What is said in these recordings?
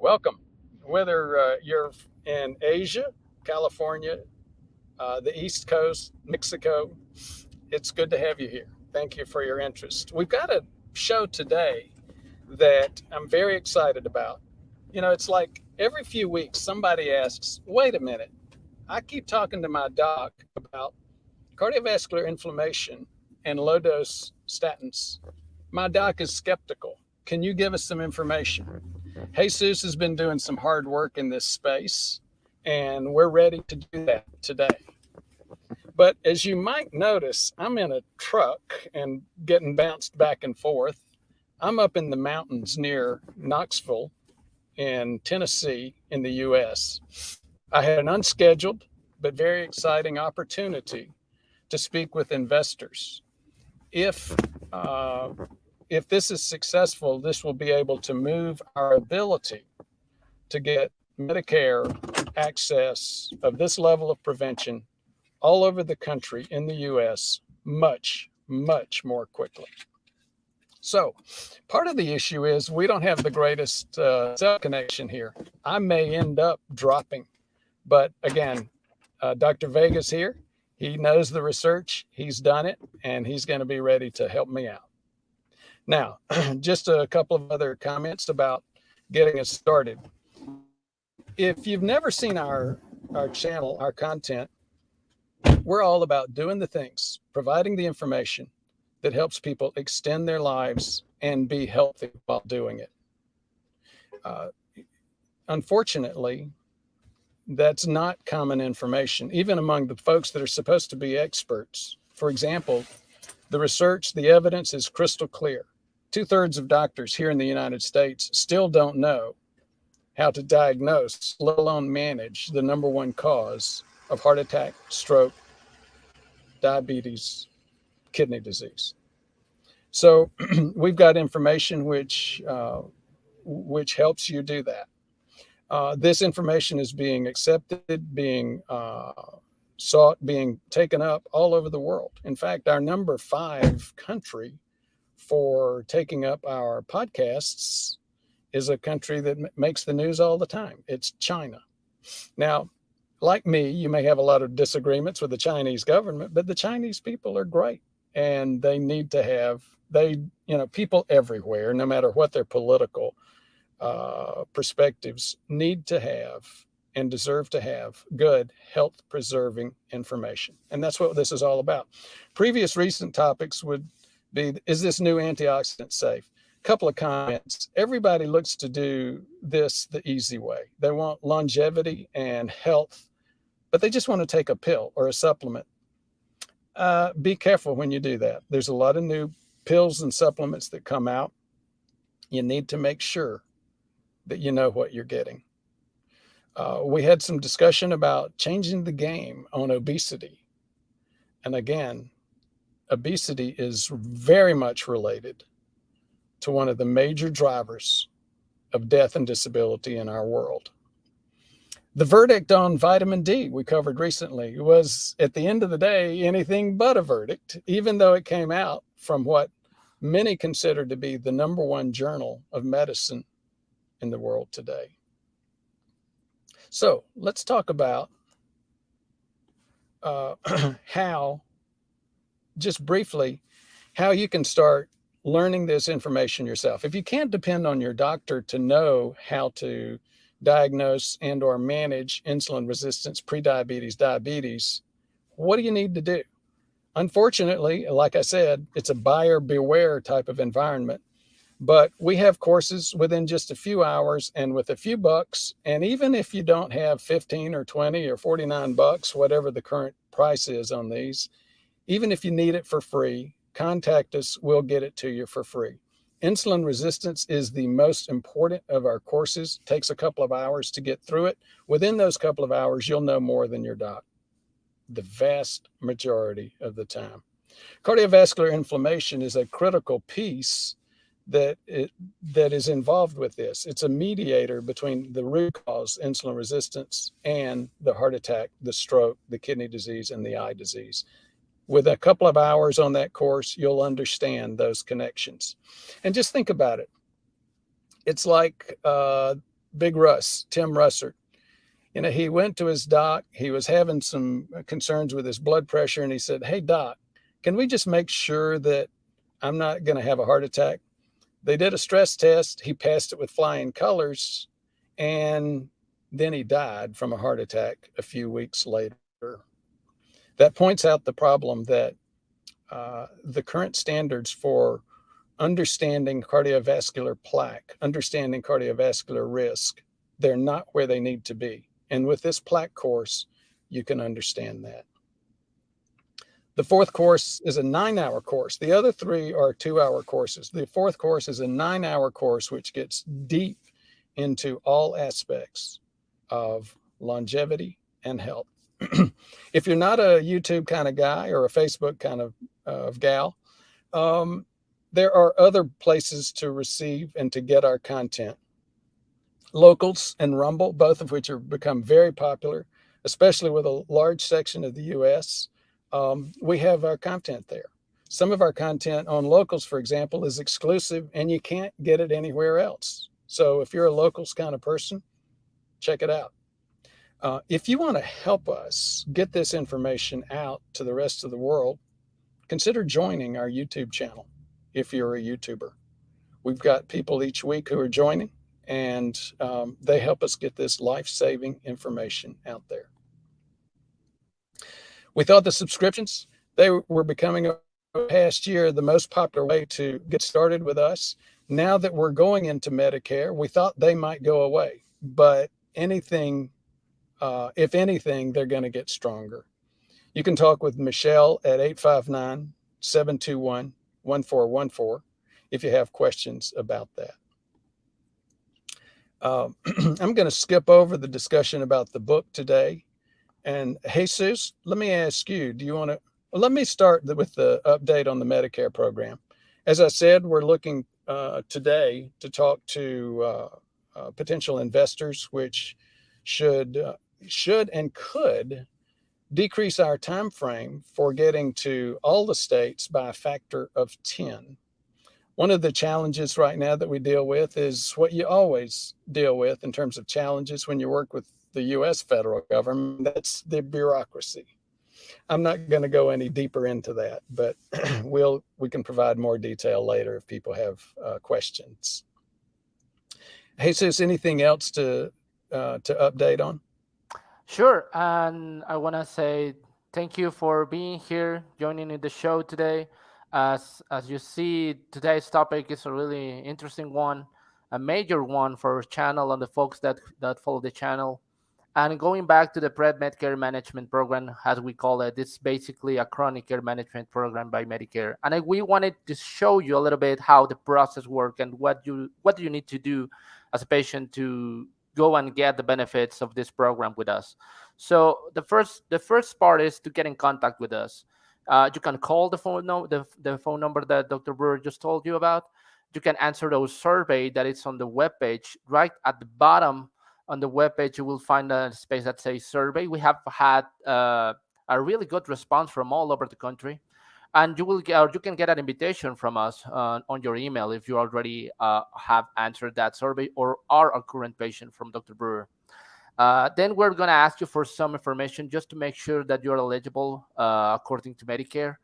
Welcome. Whether you're in Asia, California, the East Coast, Mexico, it's good to have you here. Thank you for your interest. We've got a show today that I'm very excited about. You know, it's like every few weeks somebody asks, wait a minute, I keep talking to my doc about cardiovascular inflammation and low dose statins. My doc is skeptical. Can you give us some information? Jesus has been doing some hard work in this space, and we're ready to do that today. But as you might notice, I'm in a truck and getting bounced back and forth. I'm up in the mountains near Knoxville in Tennessee in the US. I had an unscheduled but very exciting opportunity to speak with investors. If this is successful, this will be able to move our ability to get Medicare access of this level of prevention all over the country in the US much, much more quickly. So part of the issue is we don't have the greatest cell connection here. I may end up dropping, but again, Dr. Vega's here. He knows the research, he's done it, and he's going to be ready to help me out. Now, just a couple of other comments about getting us started. If you've never seen our channel, our content, we're all about doing the things, providing the information that helps people extend their lives and be healthy while doing it. Unfortunately, that's not common information, even among the folks that are supposed to be experts. For example, the research, the evidence is crystal clear. 2/3 of doctors here in the United States still don't know how to diagnose, let alone manage, the number one cause of heart attack, stroke, diabetes, kidney disease. So we've got information which helps you do that. This information is being accepted, being sought, being taken up all over the world. In fact, our number 5 country for taking up our podcasts is a country that makes the news all the time. It's China. Now, like me, you may have a lot of disagreements with the Chinese government, but the Chinese people are great, and they need to have, people everywhere, no matter what their political perspectives, need to have and deserve to have good health preserving information. And that's what this is all about. Previous recent topics would be, is this new antioxidant safe? Couple of comments. Everybody looks to do this the easy way. They want longevity and health, but they just want to take a pill or a supplement. Be careful when you do that. There's a lot of new pills and supplements that come out. You need to make sure that you know what you're getting. We had some discussion about changing the game on obesity. And again, obesity is very much related to one of the major drivers of death and disability in our world. The verdict on vitamin D we covered recently was, at the end of the day, anything but a verdict, even though it came out from what many consider to be the number 1 journal of medicine in the world today. So let's talk about how, just briefly, how you can start learning this information yourself. If you can't depend on your doctor to know how to diagnose and or manage insulin resistance, prediabetes, diabetes, what do you need to do? Unfortunately, like I said, it's a buyer beware type of environment, but we have courses within just a few hours and with a few bucks. And even if you don't have 15 or 20 or 49 bucks, whatever the current price is on these, even if you need it for free, contact us, we'll get it to you for free. Insulin resistance is the most important of our courses. It takes a couple of hours to get through it. Within those couple of hours, you'll know more than your doc, the vast majority of the time. Cardiovascular inflammation is a critical piece that is involved with this. It's a mediator between the root cause, insulin resistance, and the heart attack, the stroke, the kidney disease, and the eye disease. With a couple of hours on that course, you'll understand those connections. And just think about it. It's like Big Russ, Tim Russert. He went to his doc. He was having some concerns with his blood pressure, and he said, "Hey, doc, can we just make sure that I'm not going to have a heart attack?" They did a stress test. He passed it with flying colors, and then he died from a heart attack a few weeks later. That points out the problem that the current standards for understanding cardiovascular plaque, understanding cardiovascular risk, they're not where they need to be. And with this plaque course, you can understand that. The fourth course is a 9-hour course. The other 3 are 2-hour courses. The fourth course is a 9-hour course, which gets deep into all aspects of longevity and health. If you're not a YouTube kind of guy or a Facebook kind of gal, there are other places to receive and to get our content. Locals and Rumble, both of which have become very popular, especially with a large section of the US. We have our content there. Some of our content on Locals, for example, is exclusive and you can't get it anywhere else. So if you're a Locals kind of person, check it out. If you want to help us get this information out to the rest of the world, consider joining our YouTube channel if you're a YouTuber. We've got people each week who are joining, and they help us get this life-saving information out there. We thought the subscriptions, they were becoming over the past year the most popular way to get started with us. Now that we're going into Medicare, we thought they might go away, but if anything, they're going to get stronger. You can talk with Michelle at 859-721-1414 if you have questions about that. I'm going to skip over the discussion about the book today. And Jesus, let me ask you, let me start with the update on the Medicare program. As I said, we're looking today to talk to potential investors, which should and could decrease our time frame for getting to all the states by a factor of 10. One of the challenges right now that we deal with is what you always deal with in terms of challenges when you work with the U.S. federal government. That's the bureaucracy. I'm not going to go any deeper into that, but we can provide more detail later if people have questions. Jesus, anything else to update on? Sure, and I want to say thank you for being here, joining in the show today. As you see, today's topic is a really interesting one, a major one for our channel and the folks that follow the channel. And going back to the PrevMed Care Management Program, as we call it, it's basically a chronic care management program by Medicare. And we wanted to show you a little bit how the process works and what do you need to do as a patient to go and get the benefits of this program with us. So the first part is to get in contact with us. You can call the phone number that Dr. Brewer just told you about. You can answer those survey that is on the webpage. Right at the bottom on the webpage, you will find a space that says survey. We have had a really good response from all over the country. And you can get an invitation from us on your email if you already have answered that survey or are a current patient from Dr. Brewer. Then we're going to ask you for some information just to make sure that you're eligible according to Medicare.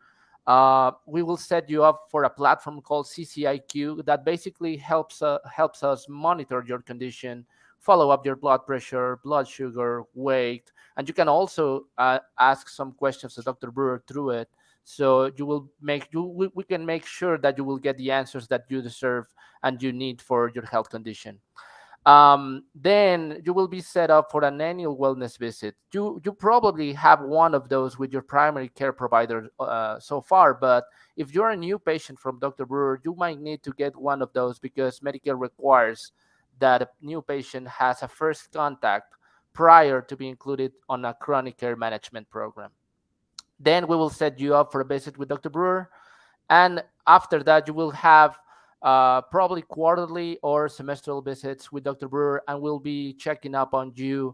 We will set you up for a platform called CCIQ that basically helps us monitor your condition, follow up your blood pressure, blood sugar, weight, and you can also ask some questions to Dr. Brewer through it. So we can make sure that you will get the answers that you deserve and you need for your health condition. Then you will be set up for an annual wellness visit. You probably have one of those with your primary care provider so far, but if you're a new patient from Dr. Brewer, you might need to get one of those because Medicare requires that a new patient has a first contact prior to be included on a chronic care management program. Then we will set you up for a visit with Dr. Brewer. And after that, you will have probably quarterly or semestral visits with Dr. Brewer, and we'll be checking up on you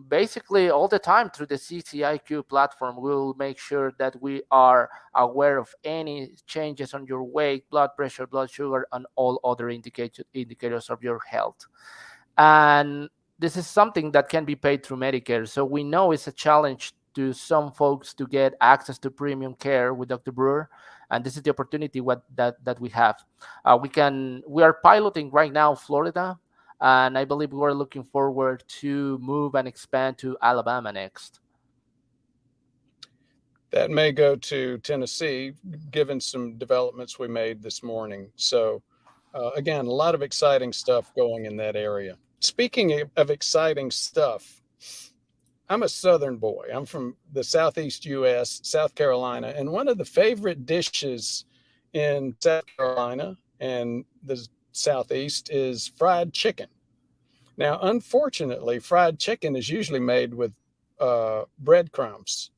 basically all the time through the CCIQ platform, we'll make sure that we are aware of any changes on your weight, blood pressure, blood sugar, and all other indicators of your health. And this is something that can be paid through Medicare. So we know it's a challenge to some folks to get access to premium care with Dr. Brewer, and this is the opportunity that we have. We are piloting right now Florida, and I believe we're looking forward to move and expand to Alabama next. That may go to Tennessee, given some developments we made this morning. So, again, a lot of exciting stuff going in that area. Speaking of exciting stuff, I'm a Southern boy. I'm from the Southeast U.S., South Carolina, and one of the favorite dishes in South Carolina and the Southeast is fried chicken. Now, unfortunately, fried chicken is usually made with breadcrumbs,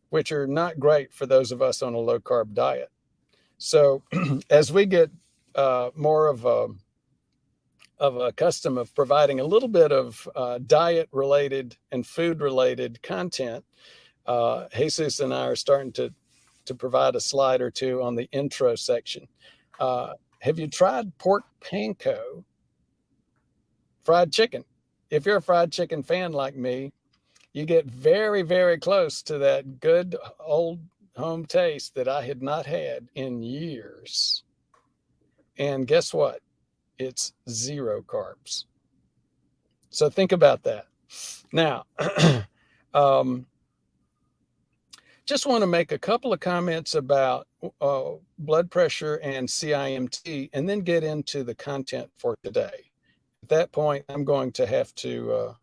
which are not great for those of us on a low-carb diet. So as we get more of a custom of providing a little bit of diet-related and food-related content, Jesus and I are starting to provide a slide or two on the intro section. Have you tried pork panko fried chicken? If you're a fried chicken fan like me, you get very, very close to that good old home taste that I had not had in years. And guess what? It's 0 carbs. So think about that. Now, just want to make a couple of comments about blood pressure and CIMT, and then get into the content for today. At that point, I'm going to have to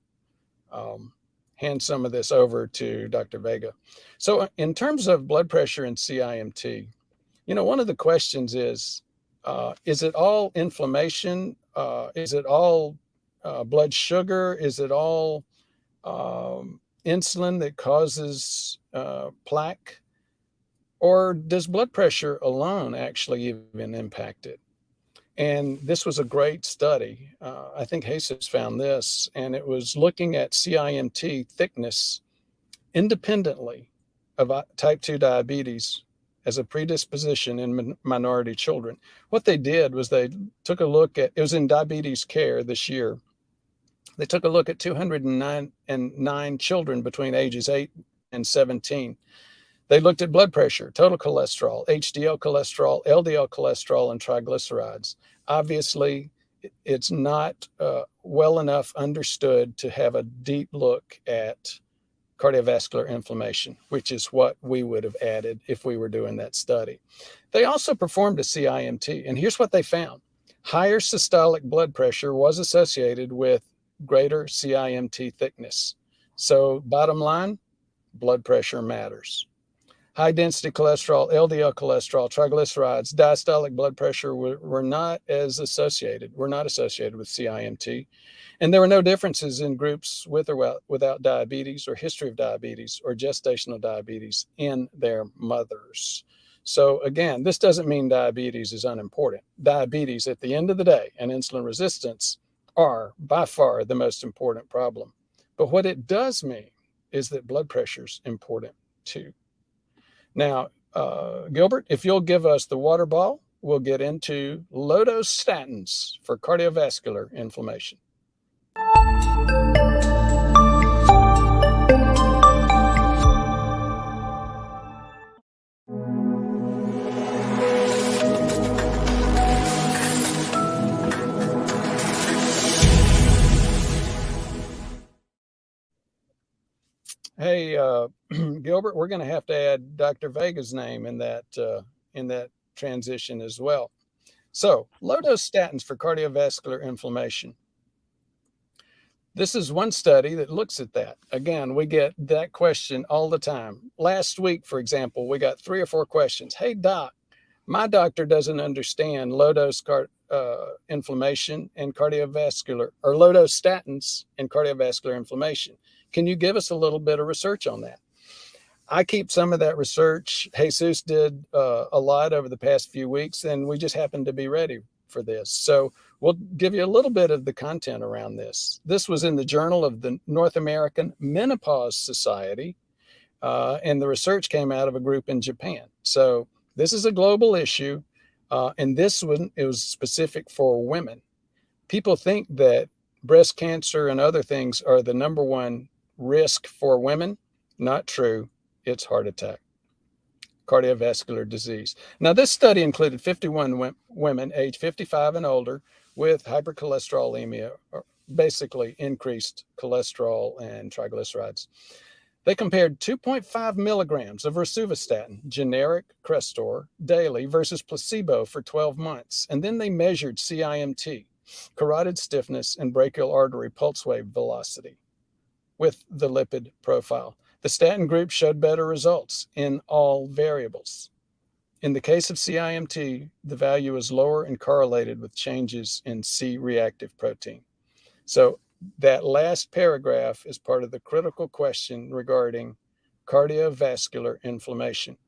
hand some of this over to Dr. Vega. So in terms of blood pressure and CIMT, one of the questions is it all inflammation? Is it all blood sugar? Is it all insulin that causes plaque? Or does blood pressure alone actually even impact it? And this was a great study. I think Jesus found this, and it was looking at CIMT thickness independently of type 2 diabetes as a predisposition in minority children. What they did was they took a look at, it was in Diabetes Care this year. They took a look at 209 children between ages 8 and 17. They looked at blood pressure, total cholesterol, HDL cholesterol, LDL cholesterol, and triglycerides. Obviously, it's not well enough understood to have a deep look at cardiovascular inflammation, which is what we would have added if we were doing that study. They also performed a CIMT, and here's what they found. Higher systolic blood pressure was associated with greater CIMT thickness. So bottom line, blood pressure matters. High density cholesterol, LDL cholesterol, triglycerides, diastolic blood pressure were not associated with CIMT. And there were no differences in groups with or without diabetes or history of diabetes or gestational diabetes in their mothers. So again, this doesn't mean diabetes is unimportant. Diabetes at the end of the day and insulin resistance are by far the most important problem. But what it does mean is that blood pressure is important too. Now, Gilbert, if you'll give us the water ball, we'll get into low-dose statins for cardiovascular inflammation. Hey, Gilbert, we're going to have to add Dr. Vega's name in that transition as well. So, low-dose statins for cardiovascular inflammation. This is one study that looks at that. Again, we get that question all the time. Last week, for example, we got 3 or 4 questions. Hey, doc, my doctor doesn't understand low-dose inflammation and cardiovascular, or low-dose statins and cardiovascular inflammation. Can you give us a little bit of research on that? I keep some of that research. Jesus did a lot over the past few weeks, and we just happened to be ready for this. So We'll give you a little bit of the content around this. This was in the Journal of the North American Menopause Society, and the research came out of a group in Japan. So this is a global issue, and this one, it was specific for women. People think that breast cancer and other things are the number one risk for women. Not true. It's heart attack, cardiovascular disease. Now, this study included 51 women aged 55 and older with hypercholesterolemia, or basically increased cholesterol and triglycerides. They compared 2.5 milligrams of rosuvastatin, generic Crestor, daily versus placebo for 12 months. And then they measured CIMT, carotid stiffness, and brachial artery pulse wave velocity with the lipid profile. The statin group showed better results in all variables. In the case of CIMT, the value is lower and correlated with changes in C-reactive protein. So that last paragraph is part of the critical question regarding cardiovascular inflammation.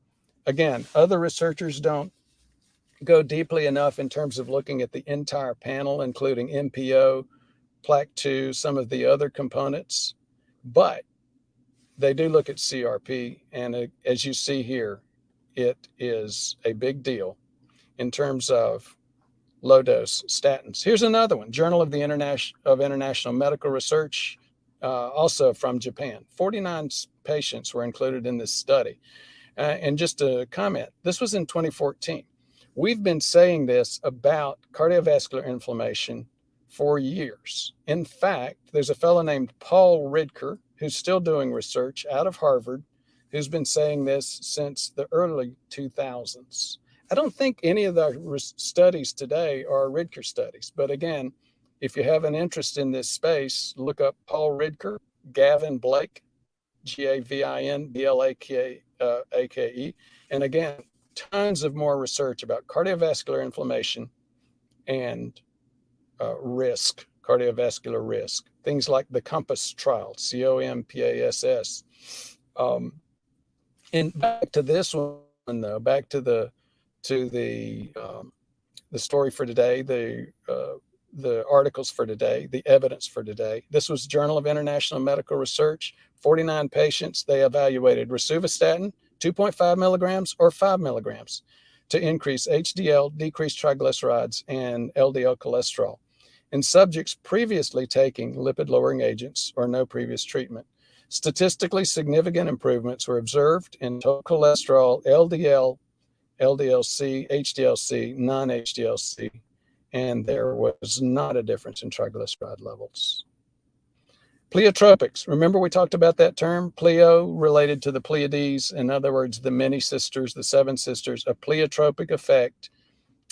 Again, other researchers don't go deeply enough in terms of looking at the entire panel, including MPO, plaque-2, some of the other components, but they do look at CRP, and as you see here, it is a big deal in terms of low-dose statins. Here's another one, Journal of the International Medical Research, also from Japan. 49 patients were included in this study. And just a comment, this was in 2014. We've been saying this about cardiovascular inflammation for years. In fact, there's a fellow named Paul Ridker who's still doing research out of Harvard, who's been saying this since the early 2000s. I don't think any of the studies today are Ridker studies, but again, if you have an interest in this space, look up Paul Ridker, Gavin Blake, Gavin Blake, and again, tons of more research about cardiovascular inflammation and risk, cardiovascular risk, things like the COMPASS trial, COMPASS. And back to this one, though, back to the story for today, the articles for today, the evidence for today. This was Journal of International Medical Research, 49 patients. They evaluated rosuvastatin, 2.5 milligrams or 5 milligrams to increase HDL, decrease triglycerides, and LDL cholesterol in subjects previously taking lipid-lowering agents or no previous treatment. Statistically significant improvements were observed in total cholesterol, LDL, LDL-C, HDL-C, non-HDL-C, and there was not a difference in triglyceride levels. Pleiotropics. Remember we talked about that term? Pleo related to the Pleiades. In other words, the many sisters, the seven sisters. A pleiotropic effect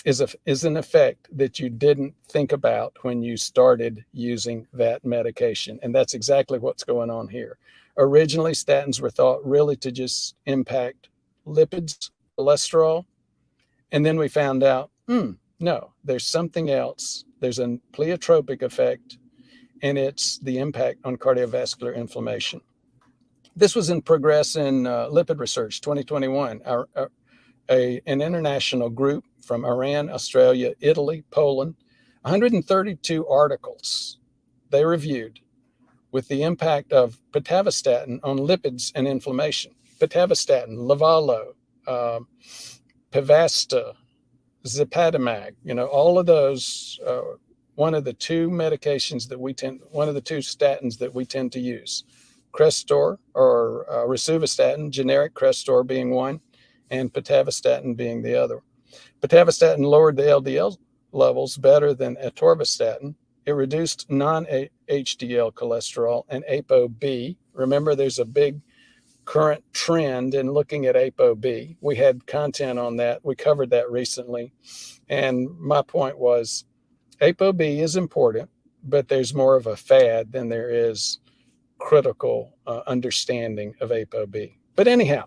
is an effect that you didn't think about when you started using that medication. And that's exactly what's going on here. Originally, statins were thought really to just impact lipids, cholesterol. And then we found out, no, there's something else. There's a pleiotropic effect, and it's the impact on cardiovascular inflammation. This was in Progress in Lipid Research 2021, an international group from Iran, Australia, Italy, Poland, 132 articles they reviewed with the impact of pitavastatin on lipids and inflammation. Pitavastatin, Livalo, Pivasta, Zipatamag, all of those, one of the two statins that we tend to use. Crestor or rosuvastatin, generic Crestor being one, and pitavastatin being the other. Pitavastatin lowered the LDL levels better than atorvastatin. It reduced non-HDL cholesterol and ApoB. Remember, there's a big current trend in looking at ApoB. We had content on that. We covered that recently. And my point was, ApoB is important, but there's more of a fad than there is critical understanding of ApoB. But anyhow,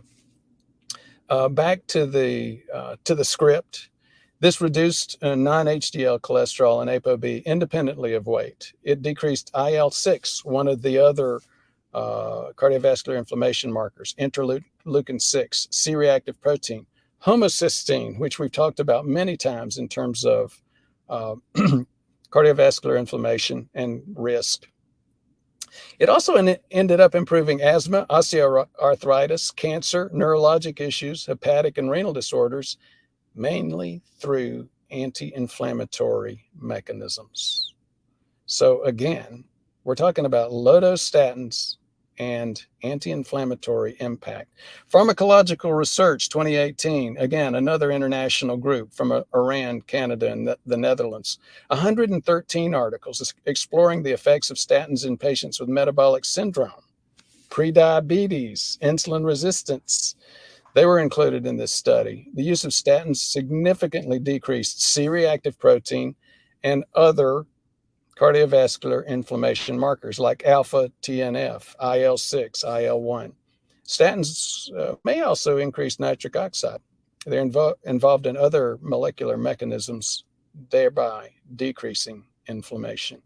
back to the script. This reduced non-HDL cholesterol and ApoB independently of weight. It decreased IL-6, one of the other cardiovascular inflammation markers, interleukin-6, C-reactive protein, homocysteine, which we've talked about many times in terms of cardiovascular inflammation, and risk. It also ended up improving asthma, osteoarthritis, cancer, neurologic issues, hepatic and renal disorders, mainly through anti-inflammatory mechanisms. So again, we're talking about low-dose statins and anti-inflammatory impact. Pharmacological Research 2018, again, another international group from Iran, Canada, and the Netherlands. 113 articles exploring the effects of statins in patients with metabolic syndrome, prediabetes, insulin resistance. They were included in this study. The use of statins significantly decreased C-reactive protein and other cardiovascular inflammation markers like alpha TNF, IL-6, IL-1. Statins may also increase nitric oxide. They're involved in other molecular mechanisms, thereby decreasing inflammation.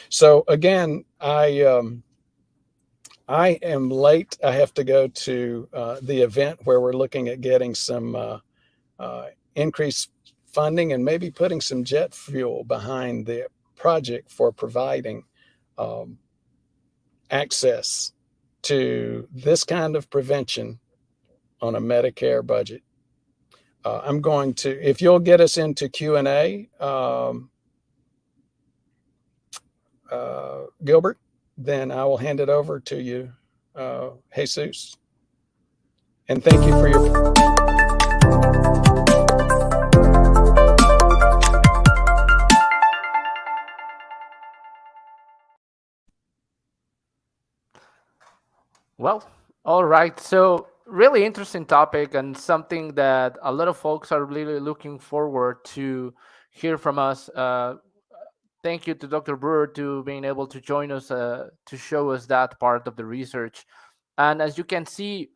So again, I am late. I have to go to the event where we're looking at getting some increased funding and maybe putting some jet fuel behind the project for providing access to this kind of prevention on a Medicare budget. I'm going to, if you'll get us into Q&A, Gilbert, then I will hand it over to you, Jesus. And thank you for your... Well, all right. So, really interesting topic and something that a lot of folks are really looking forward to hear from us. Thank you to Dr. Brewer to being able to join us to show us that part of the research. And as you can see,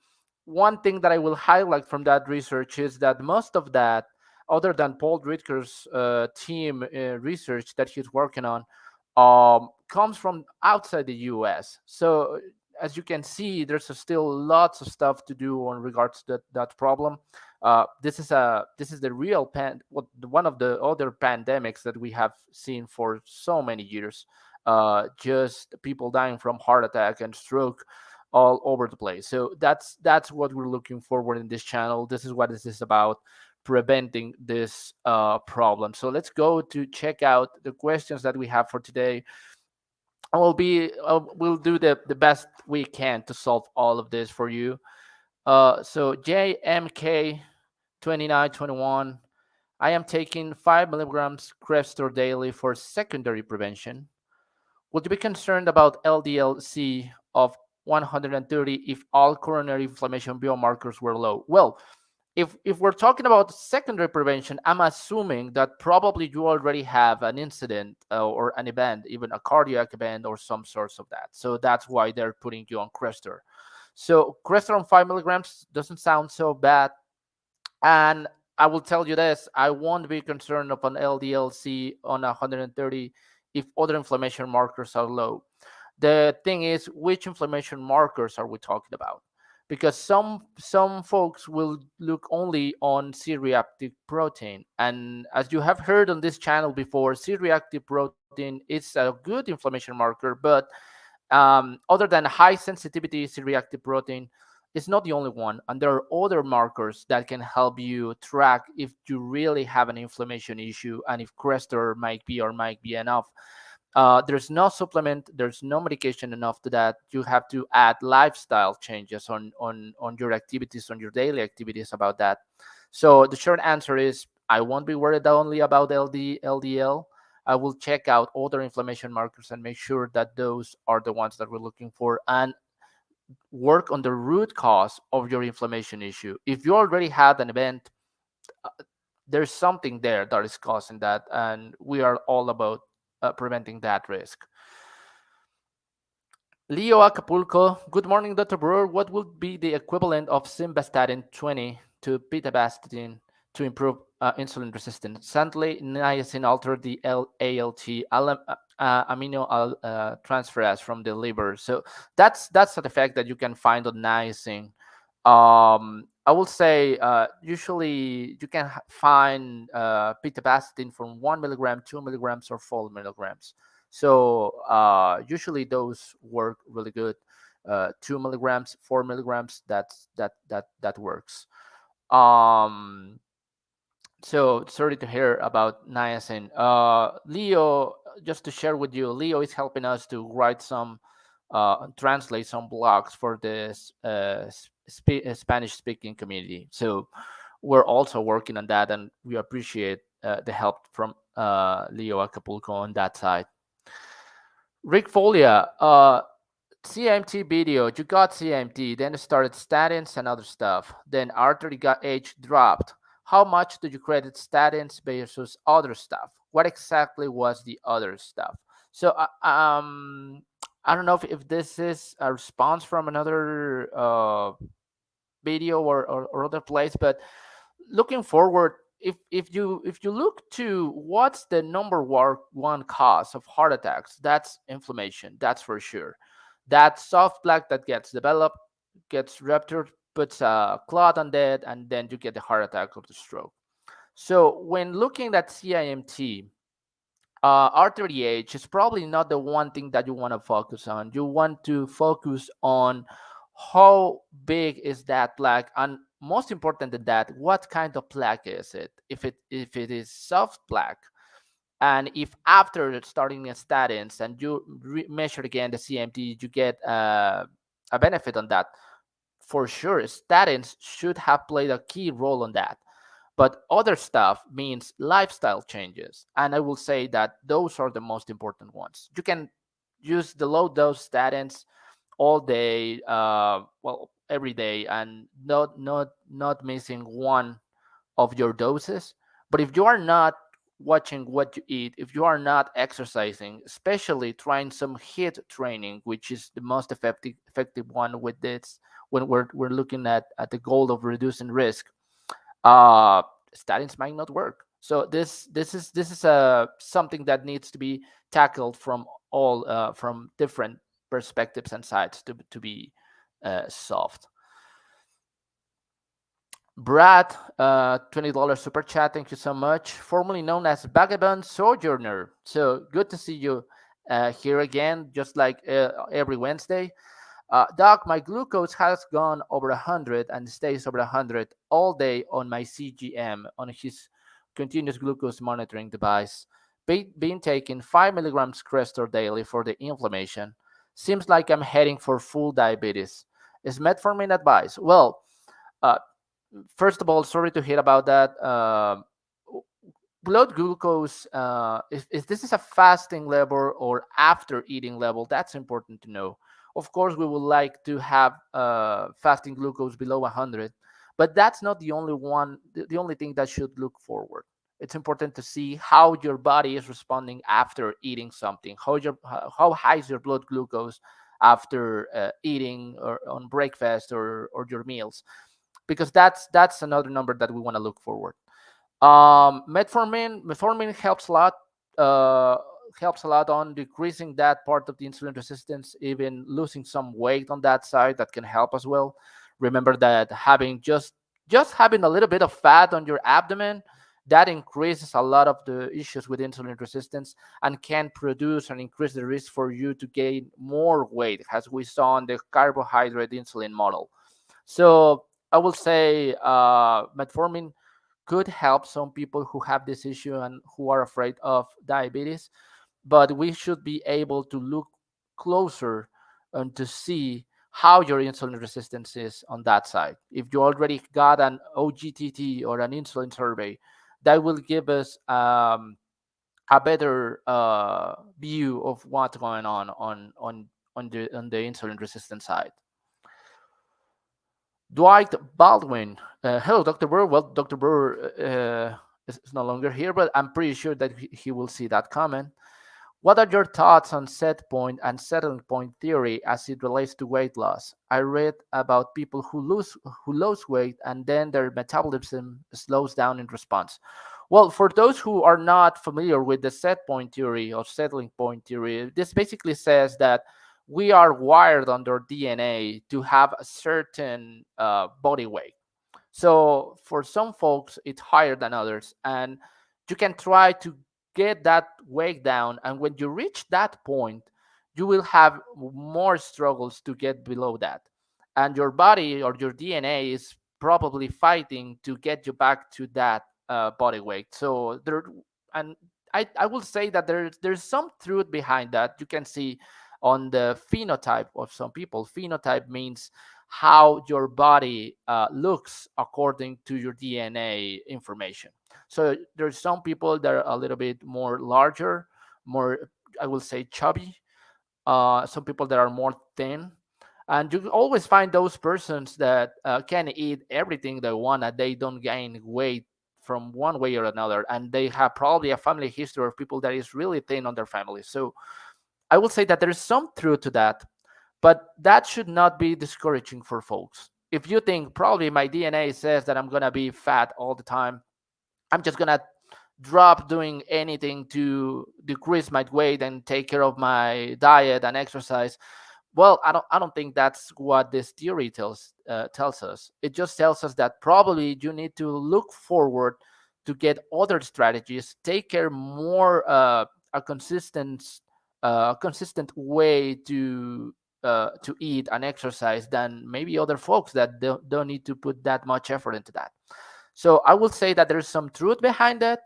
one thing that I will highlight from that research is that most of that, other than Paul Ritker's team research that he's working on, comes from outside the U.S. So as you can see, there's still lots of stuff to do on regards to that problem. This is the real one of the other pandemics that we have seen for so many years. Just people dying from heart attack and stroke all over the place. So that's what we're looking forward in this channel. This is what this is about, preventing this problem. So let's go to check out the questions that we have for today. We'll do the best we can to solve all of this for you. So JMK 2921, I am taking 5 milligrams Crestor daily for secondary prevention. Would you be concerned about LDL-C of 130 if all coronary inflammation biomarkers were low? Well, if we're talking about secondary prevention, I'm assuming that probably you already have an incident or an event, even a cardiac event or some source of that. So that's why they're putting you on Crestor. So Crestor on 5 milligrams doesn't sound so bad. And I will tell you this, I won't be concerned of an LDL-C on 130 if other inflammation markers are low. The thing is, which inflammation markers are we talking about? Because some folks will look only on C-reactive protein. And as you have heard on this channel before, C-reactive protein is a good inflammation marker, but other than high sensitivity C-reactive protein, it's not the only one. And there are other markers that can help you track if you really have an inflammation issue and if Crestor might be enough. There's no supplement, there's no medication enough to that. You have to add lifestyle changes on your activities, on your daily activities about that. So the short answer is I won't be worried only about LDL. I will check out other inflammation markers and make sure that those are the ones that we're looking for and work on the root cause of your inflammation issue. If you already had an event, there's something there that is causing that, and we are all about preventing that risk. Leo Acapulco, good morning, Dr. Brewer. What would be the equivalent of simvastatin 20 to pitavastatin to improve insulin resistance? Sadly, niacin altered the ALT, amino transferase from the liver. So that's an effect that you can find on niacin. I will say usually you can find pitavastatin from 1 milligram, 2 milligrams, or 4 milligrams. So usually those work really good. 2 milligrams, 4 milligrams, that works. Um, so sorry to hear about niacin. Leo, just to share with you, Leo is helping us to write some, translate some blogs for this Spanish-speaking community. So we're also working on that, and we appreciate the help from Leo Acapulco on that side. Rick Folia, CIMT video, you got CIMT, then it started statins and other stuff. Then artery got age dropped. How much do you credit statins versus other stuff? What exactly was the other stuff? So, I don't know if this is a response from another video or other place, but looking forward, if you look to what's the number one cause of heart attacks, that's inflammation. That's for sure. That soft plaque that gets developed, gets ruptured, puts a clot on that, and then you get the heart attack or the stroke. So when looking at CIMT, artery age is probably not the one thing that you want to focus on. You want to focus on how big is that plaque, and most important than that, what kind of plaque is it? If it is soft plaque, and if after starting a statins and you measure again the CMT, you get a benefit on that. For sure, statins should have played a key role on that. But other stuff means lifestyle changes. And I will say that those are the most important ones. You can use the low dose statins all day, well, every day, and not missing one of your doses. But if you are not watching what you eat, if you are not exercising, especially trying some HIIT training, which is the most effective one with this, when we're looking at the goal of reducing risk, uh, statins might not work. So this is something that needs to be tackled from all from different perspectives and sides to be solved. Brad, $20 super chat. Thank you so much. Formerly known as Vagabond Sojourner. So good to see you here again, just like every Wednesday. Doc, my glucose has gone over 100 and stays over 100 all day on my CGM, on his continuous glucose monitoring device. Been taking 5 milligrams Crestor daily for the inflammation. Seems like I'm heading for full diabetes. Is metformin advised? Well, uh, first of all, sorry to hear about that. Blood glucose, if this is a fasting level or after eating level, that's important to know. Of course, we would like to have fasting glucose below 100, but that's not the only one, the only thing that should look forward. It's important to see how your body is responding after eating something, how high is your blood glucose after eating or on breakfast or your meals, because that's another number that we want to look forward. Metformin helps a lot. Uh, Helps a lot on decreasing that part of the insulin resistance, even losing some weight on that side. That can help as well. Remember that having just having a little bit of fat on your abdomen, that increases a lot of the issues with insulin resistance and can produce and increase the risk for you to gain more weight, as we saw in the carbohydrate insulin model. So I will say metformin could help some people who have this issue and who are afraid of diabetes, but we should be able to look closer and to see how your insulin resistance is on that side. If you already got an OGTT or an insulin survey, that will give us a better view of what's going on the insulin resistance side. Dwight Baldwin. Hello, Dr. Brewer. Well, Dr. Brewer is no longer here, but I'm pretty sure that he will see that comment. What are your thoughts on set point and settling point theory as it relates to weight loss? I read about people who lose weight and then their metabolism slows down in response. Well, for those who are not familiar with the set point theory or settling point theory, this basically says that we are wired on our DNA to have a certain body weight. So for some folks, it's higher than others, and you can try to get that weight down. And when you reach that point, you will have more struggles to get below that, and your body or your DNA is probably fighting to get you back to that body weight. So there, and I will say that there's some truth behind that. You can see on the phenotype of some people. Phenotype means how your body looks according to your DNA information. So there's some people that are a little bit more larger, more, I will say, chubby. Some people that are more thin, and you always find those persons that can eat everything they want and they don't gain weight from one way or another, and they have probably a family history of people that is really thin on their family. So I will say that there's some truth to that, but that should not be discouraging for folks. If you think probably my DNA says that I'm gonna be fat all the time, I'm just gonna drop doing anything to decrease my weight and take care of my diet and exercise. Well, I don't think that's what this theory tells us. It just tells us that probably you need to look forward to get other strategies, take care more a consistent way to eat and exercise than maybe other folks that don't need to put that much effort into that. So I would say that there's some truth behind that,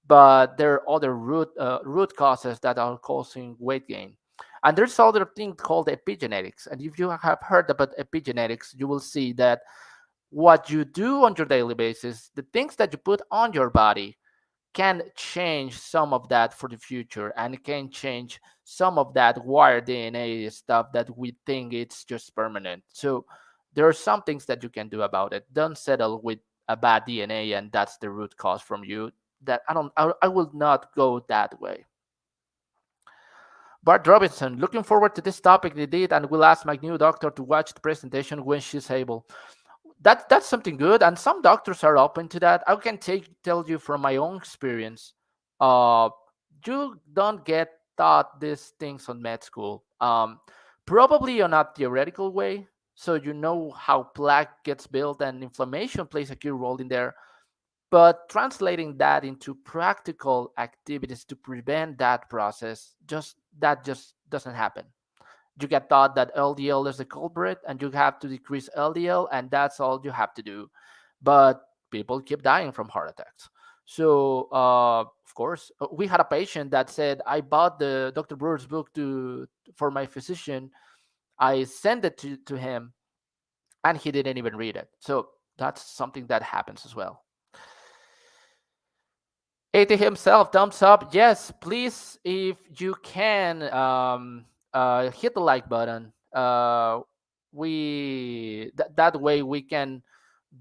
but there are other root causes that are causing weight gain. And there's other thing called epigenetics. And if you have heard about epigenetics, you will see that what you do on your daily basis, the things that you put on your body, can change some of that for the future, and it can change some of that wired DNA stuff that we think it's just permanent. So there are some things that you can do about it. Don't settle with a bad DNA and that's the root cause from you. That I will not go that way. Bart Robinson, looking forward to this topic indeed, and will ask my new doctor to watch the presentation when she's able. That's something good, and some doctors are open to that. I can tell you from my own experience. Uh, you don't get taught these things on med school. Probably on a theoretical way, so you know how plaque gets built and inflammation plays a key role in there. But translating that into practical activities to prevent that process, just doesn't happen. You get taught that LDL is the culprit and you have to decrease LDL, and that's all you have to do. But people keep dying from heart attacks. So, of course, we had a patient that said, I bought the Dr. Brewer's book for my physician. I sent it to him, and he didn't even read it. So that's something that happens as well. AT himself, thumbs up. Yes, please, if you can, hit the like button. That way we can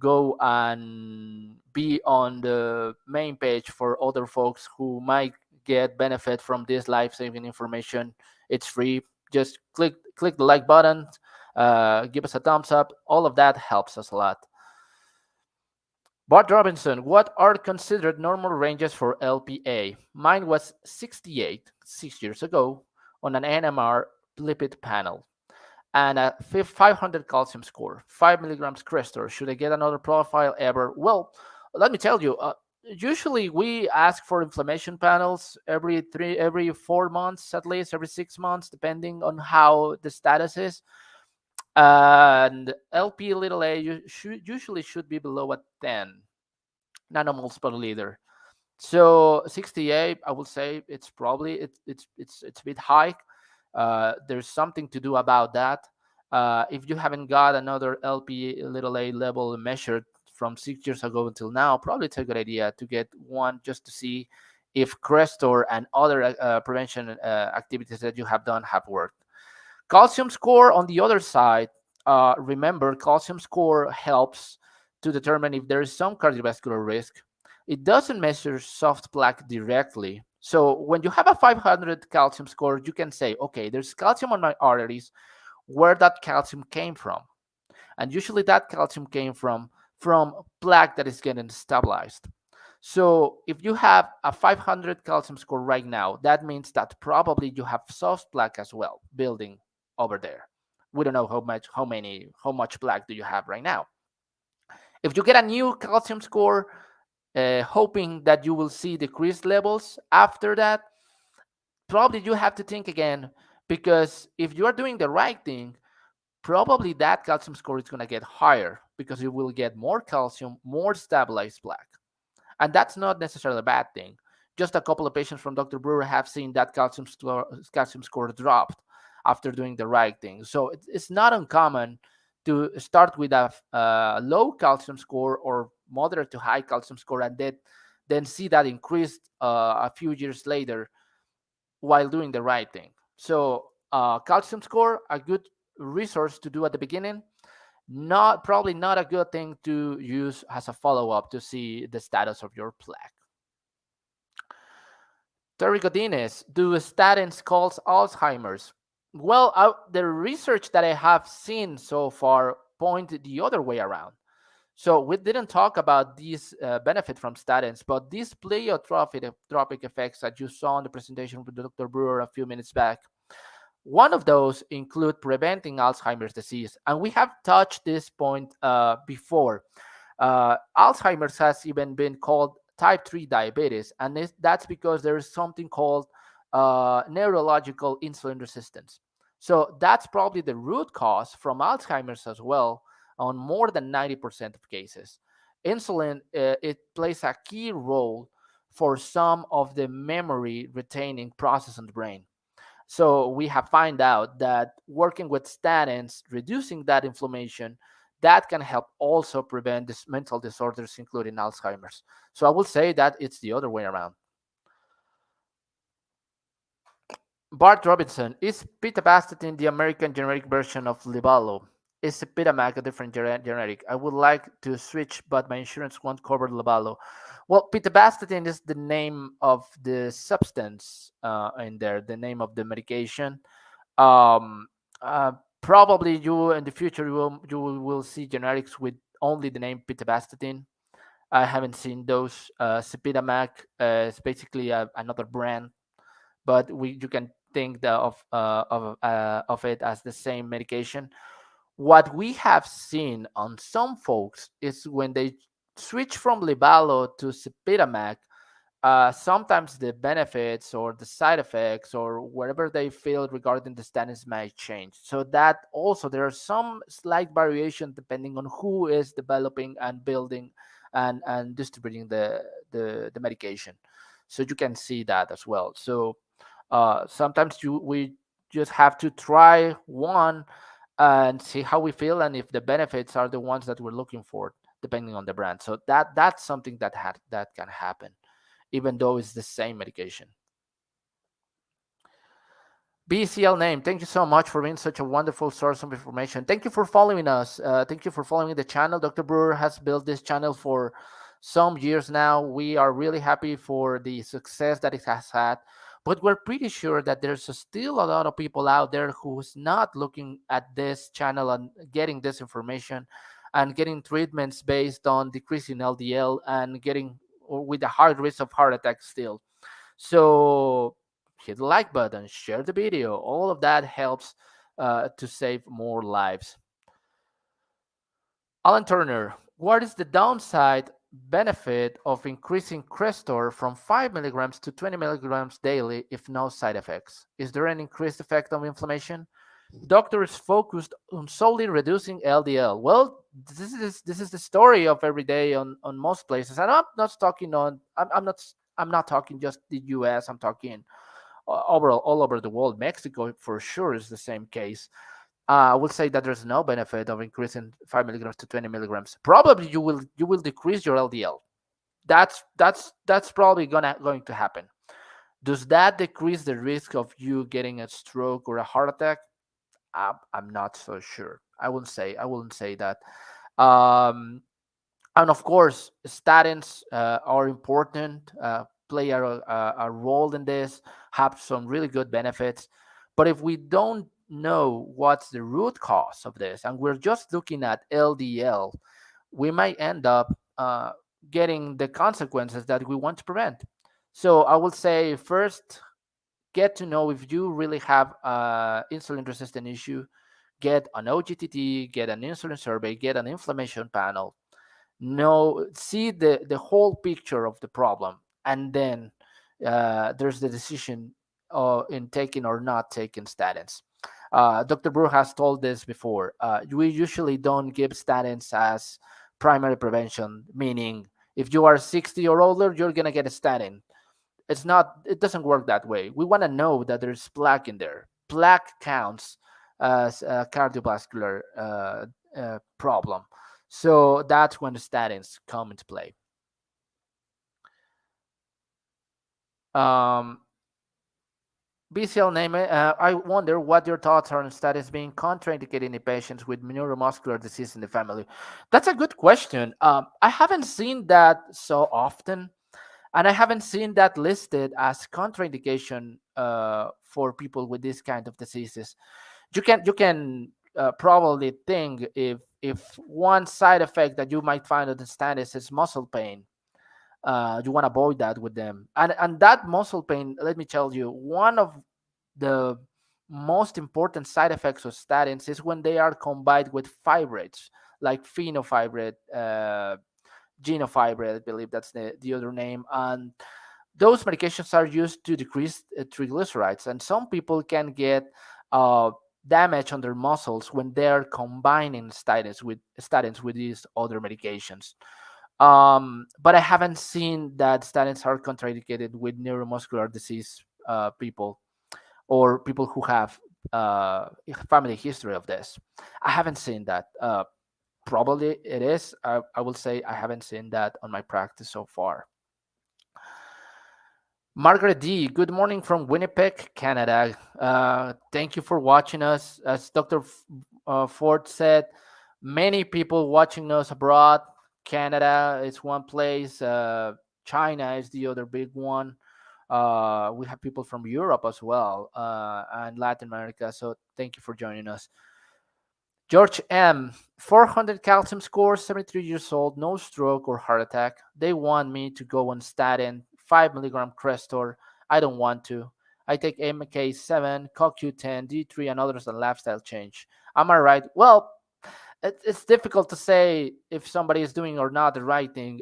go and be on the main page for other folks who might get benefit from this life-saving information. It's free. Just click the like button. Give us a thumbs up. All of that helps us a lot. Bart Robinson, what are considered normal ranges for LPA? Mine was 68 6 years ago on an NMR lipid panel and a 500 calcium score, 5 milligrams Crestor. Should I get another profile ever? Well, let me tell you, usually we ask for inflammation panels every 4 months, at least every 6 months, depending on how the status is. And LP little a usually should be below a 10 nanomoles per liter. So 68, I will say it's probably it's a bit high. There's something to do about that. If you haven't got another LP little a level measured from 6 years ago until now, probably it's a good idea to get one just to see if Crestor and other prevention activities that you have done have worked. Calcium score on the other side, remember, calcium score helps to determine if there is some cardiovascular risk. It doesn't measure soft plaque directly. So when you have a 500 calcium score, you can say, okay, there's calcium on my arteries, where that calcium came from. And usually that calcium came from plaque that is getting stabilized. So if you have a 500 calcium score right now, that means that probably you have soft plaque as well building over there. We don't know how much plaque do you have right now. If you get a new calcium score, hoping that you will see decreased levels after that, probably you have to think again, because if you are doing the right thing, probably that calcium score is going to get higher because you will get more calcium, more stabilized plaque. And that's not necessarily a bad thing. Just a couple of patients from Dr. Brewer have seen that calcium score dropped after doing the right thing. So it's not uncommon to start with a low calcium score or moderate to high calcium score, and then see that increased a few years later while doing the right thing. So calcium score, a good resource to do at the beginning, not probably not a good thing to use as a follow-up to see the status of your plaque. Terry Godinez, do statins cause Alzheimer's? Well, the research that I have seen so far point the other way around. So we didn't talk about these benefit from statins, but these pleiotropic effects that you saw in the presentation with Dr. Brewer a few minutes back, one of those include preventing Alzheimer's disease. And we have touched this point before. Alzheimer's has even been called type 3 diabetes, and that's because there is something called neurological insulin resistance. So that's probably the root cause from Alzheimer's as well on more than 90% of cases. Insulin, it plays a key role for some of the memory retaining process in the brain. So we have found out that working with statins, reducing that inflammation, that can help also prevent these mental disorders, including Alzheimer's. So I will say that it's the other way around. Bart Robinson, is pitavastatin the American generic version of Livalo? Is Epidamac a different generic? I would like to switch, but my insurance won't cover Livalo. Well, pitavastatin is the name of the substance in there, the name of the medication. Um, uh, Probably you in the future you will see generics with only the name pitavastatin. I haven't seen those. Epidamac is basically another brand, but you can think of it as the same medication. What we have seen on some folks is when they switch from Libalo to Zepidamac, sometimes the benefits or the side effects or whatever they feel regarding the statins might change. So that also there are some slight variation depending on who is developing and building and distributing the medication. So you can see that as well. So sometimes we just have to try one and see how we feel and if the benefits are the ones that we're looking for depending on the brand. So that's something that can happen even though it's the same medication. BCL name, thank you so much for being such a wonderful source of information. Thank you for following us. Thank you for following the channel. Dr. Brewer has built this channel for some years now. We are really happy for the success that it has had, but we're pretty sure that there's still a lot of people out there who's not looking at this channel and getting this information and getting treatments based on decreasing LDL and getting with a high risk of heart attack still. So hit the like button, share the video. All of that helps to save more lives. Alan Turner, what is the downside benefit of increasing Crestor from 5 milligrams to 20 milligrams daily if no side effects? Is there an increased effect on inflammation? Doctor is focused on solely reducing LDL. Well, this is the story of every day on most places. And I'm not talking on I'm not talking just the US. I'm talking overall all over the world. Mexico for sure is the same case. I would say that there's no benefit of increasing 5 milligrams to 20 milligrams. Probably you will decrease your LDL. That's probably going to happen. Does that decrease the risk of you getting a stroke or a heart attack? I'm not so sure. I wouldn't say that. Um, and of course, statins are important, play a role in this, have some really good benefits. But if we don't know what's the root cause of this, and we're just looking at LDL, we might end up getting the consequences that we want to prevent. So I will say first, get to know if you really have insulin resistant issue. Get an OGTT, get an insulin survey, get an inflammation panel. know, see the whole picture of the problem, and then there's the decision in taking or not taking statins. Dr. Brewer has told this before. We usually don't give statins as primary prevention, meaning if you are 60 or older, you're gonna get a statin. It's not. It doesn't work that way. We want to know that there's plaque in there. Plaque counts as a cardiovascular problem. So that's when the statins come into play. Um, BCL name. I wonder what your thoughts are on statins being contraindicated in patients with neuromuscular disease in the family. That's a good question. I haven't seen that so often, and I haven't seen that listed as contraindication for people with this kind of diseases. You can probably think if one side effect that you might find of the status is muscle pain, you want to avoid that with them. And that muscle pain, let me tell you, one of the most important side effects of statins is when they are combined with fibrates like fenofibrate, genofibrate, I believe that's the other name. And those medications are used to decrease triglycerides, and some people can get uh, damage on their muscles when they're combining statins with these other medications. But I haven't seen that statins are contraindicated with neuromuscular disease people, or people who have family history of this. I haven't seen that. Probably it is. I will say I haven't seen that on my practice so far. Margaret D, good morning from Winnipeg, Canada. Thank you for watching us. As Dr. Ford said, many people watching us abroad. Canada is one place. China is the other big one. We have people from Europe as well, and Latin America. So thank you for joining us. George M, 400 calcium score, 73 years old, no stroke or heart attack. They want me to go on statin, 5 milligram Crestor. I don't want to. I take MK7, CoQ10, D3, and others, and lifestyle change. Am I right? Well, it's difficult to say if somebody is doing or not the right thing.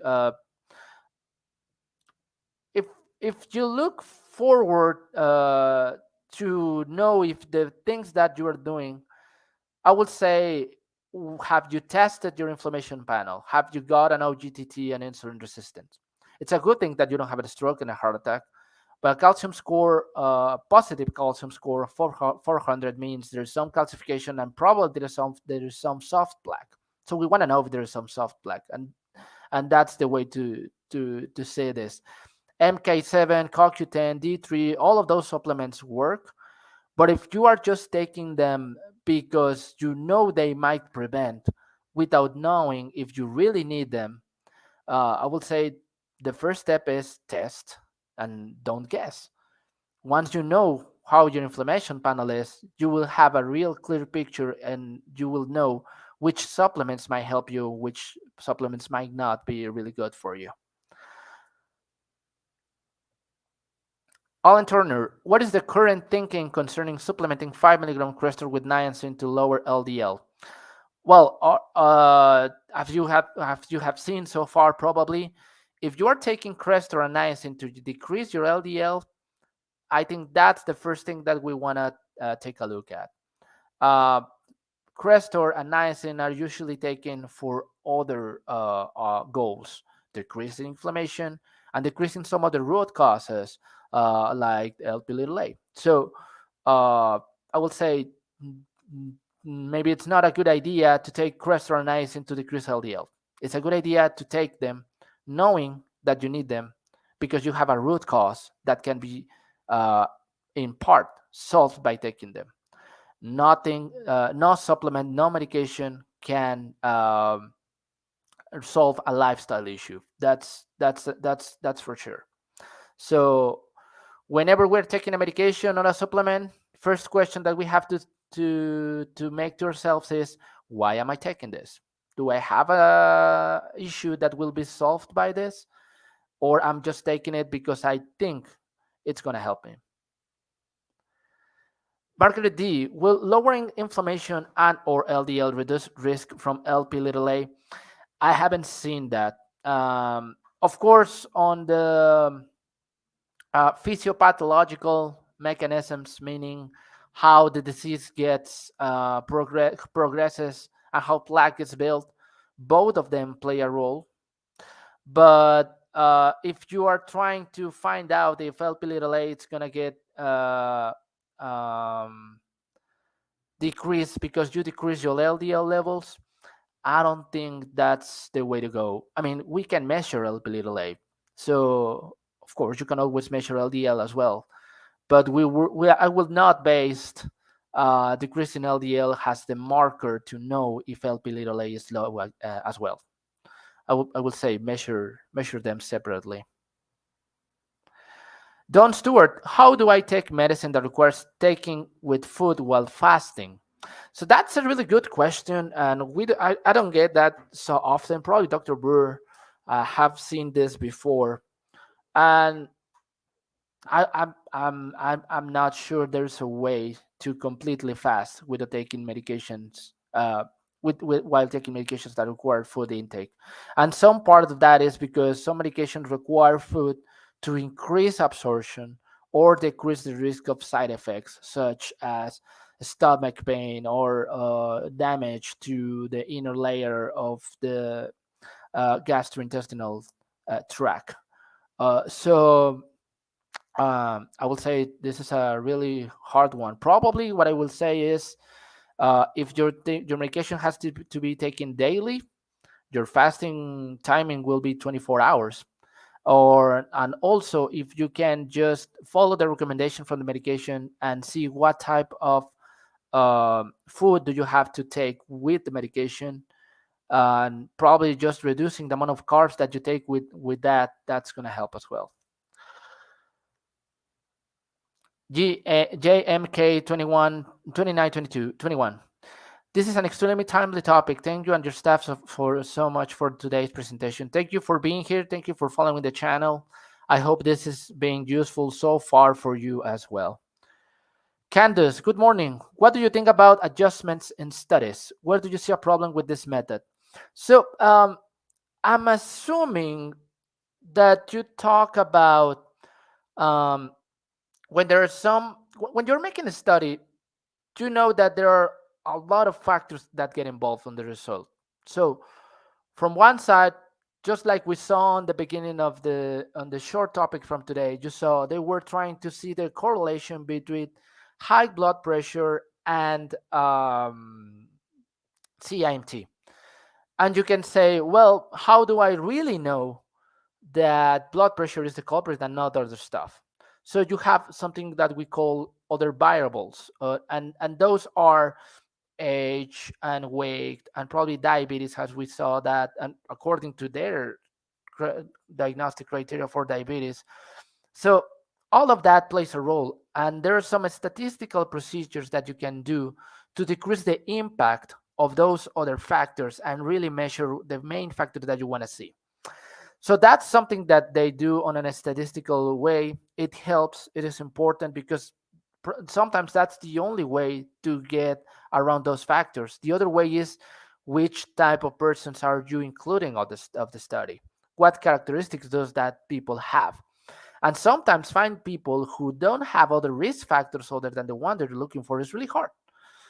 If if you look forward to know if the things that you are doing, I would say, have you tested your inflammation panel? Have you got an OGTT and insulin resistance? It's a good thing that you don't have a stroke and a heart attack, but a calcium score, positive calcium score of 400 means there's some calcification, and probably there is some soft plaque. So we want to know if there is some soft plaque, and that's the way to say this. MK7, CoQ10, D3, all of those supplements work. But if you are just taking them because you know they might prevent without knowing if you really need them, I would say the first step is test and don't guess. Once you know how your inflammation panel is, you will have a real clear picture, and you will know which supplements might help you, which supplements might not be really good for you. Alan Turner, what is the current thinking concerning supplementing 5 milligram Crestor with niacin to lower LDL? Well, as you have seen so far, probably, if you are taking Crestor and niacin to decrease your LDL, I think that's the first thing that we want to take a look at. Crestor and niacin are usually taken for other goals, decreasing inflammation and decreasing some of the root causes, like LP little a. So I will say, maybe it's not a good idea to take Crestor and niacin to decrease LDL. It's a good idea to take them knowing that you need them, because you have a root cause that can be uh, in part solved by taking them. Nothing, no supplement, no medication can solve a lifestyle issue. That's for sure. So whenever we're taking a medication or a supplement, first question that we have to make to ourselves is, why am I taking this? Do I have a issue that will be solved by this, or I'm just taking it because I think it's going to help me? Margaret D, will lowering inflammation and or LDL reduce risk from LP little a? I haven't seen that. Of course, on the physiopathological mechanisms, meaning how the disease gets progresses and how plaque is built, both of them play a role. But if you are trying to find out if LP little a it's gonna get um, decreased because you decrease your LDL levels, I don't think that's the way to go. I mean, we can measure LP little a, so of course you can always measure LDL as well. But I will not base decrease in LDL as the marker to know if LP little a is low as well. I will say measure them separately. Don Stewart, how do I take medicine that requires taking with food while fasting? So that's a really good question, and I don't get that so often. Probably Dr. Brewer have seen this before, and I'm not sure there's a way to completely fast without taking medications. With while taking medications that require food intake, and some part of that is because some medications require food to increase absorption or decrease the risk of side effects such as stomach pain or damage to the inner layer of the gastrointestinal tract. So I will say this is a really hard one. Probably what I will say is if your medication has to be taken daily, your fasting timing will be 24 hours. And also if you can just follow the recommendation from the medication and see what type of food do you have to take with the medication, and probably just reducing the amount of carbs that you take with that's going to help as well. JMK 21 29 22 21. This is an extremely timely topic. Thank you and your staff for so much for today's presentation. Thank you for being here. Thank you for following the channel. I hope this is being useful so far for you as well. Candace, good morning. What do you think about adjustments in studies? Where do you see a problem with this method? So I'm assuming that you talk about um, when there are when you're making a study, you know that there are a lot of factors that get involved on the result. So from one side, just like we saw on the beginning of the short topic from today, you saw they were trying to see the correlation between high blood pressure and CIMT. And you can say, well, how do I really know that blood pressure is the culprit and not other stuff? So you have something that we call other variables, and those are age and weight and probably diabetes, as we saw that, and according to their diagnostic criteria for diabetes. So all of that plays a role, and there are some statistical procedures that you can do to decrease the impact of those other factors and really measure the main factor that you want to see. So that's something that they do on a statistical way. It helps. It is important because sometimes that's the only way to get around those factors. The other way is which type of persons are you including of the study? What characteristics does that people have? And sometimes find people who don't have other risk factors other than the one they're looking for is really hard.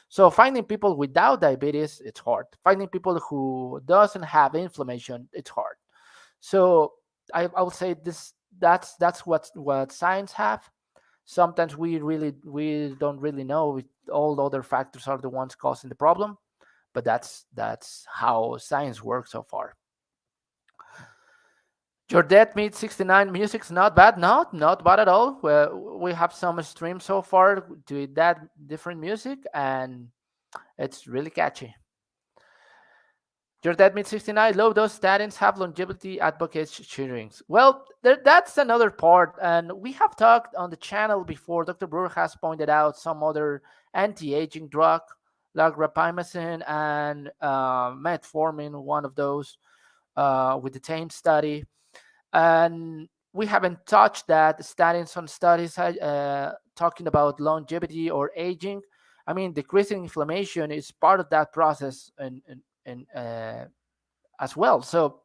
So finding people without diabetes, it's hard. Finding people who doesn't have inflammation, it's hard. So I would say that's what science have. Sometimes we don't really know if all the other factors are the ones causing the problem, but that's how science works so far. Your Dead Meat 69 music's not bad. Not bad at all. We have some streams so far to that different music, and it's really catchy. Your Dead Meat 69, low dose statins have longevity advocates cheerings. Well, that's another part, and we have talked on the channel before. Dr. Brewer has pointed out some other anti-aging drug, like rapamycin and metformin, one of those with the TAME study. And we haven't touched that statins on studies talking about longevity or aging. I mean, decreasing inflammation is part of that process, and as well. So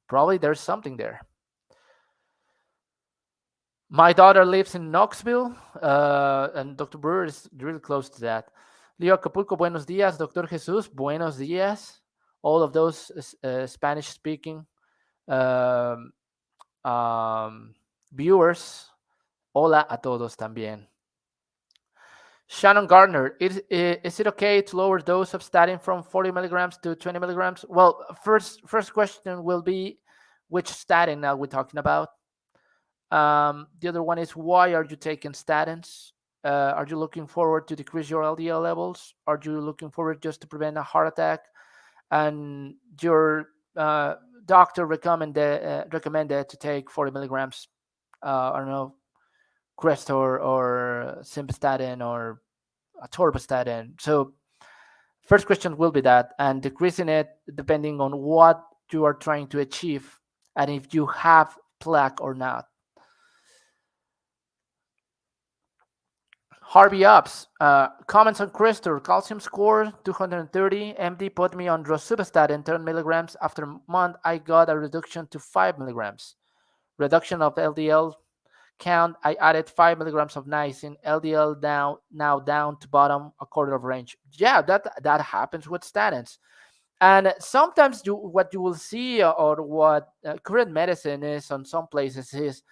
probably there's something there. My daughter lives in Knoxville, and Dr. Brewer is really close to that. Leo Acapulco, buenos días. Dr. Jesus, buenos días. All of those Spanish speaking um, viewers, hola a todos también. Shannon Gardner, is it okay to lower dose of statin from 40 milligrams to 20 milligrams? Well, first question will be, which statin are we talking about? The other one is, why are you taking statins? Are you looking forward to decrease your LDL levels? Are you looking forward just to prevent a heart attack? And your doctor recommended to take 40 milligrams, I don't know, Crestor or simvastatin or atorvastatin. So first question will be that, and decreasing it depending on what you are trying to achieve and if you have plaque or not. Harvey Ups, comments on Crestor, calcium score 230, MD put me on rosuvastatin 10 milligrams. After a month, I got a reduction to 5 milligrams. Reduction of LDL count, I added 5 milligrams of niacin, LDL now down to bottom, a quarter of range. Yeah, that happens with statins. And sometimes what you will see, or what current medicine is on some places, is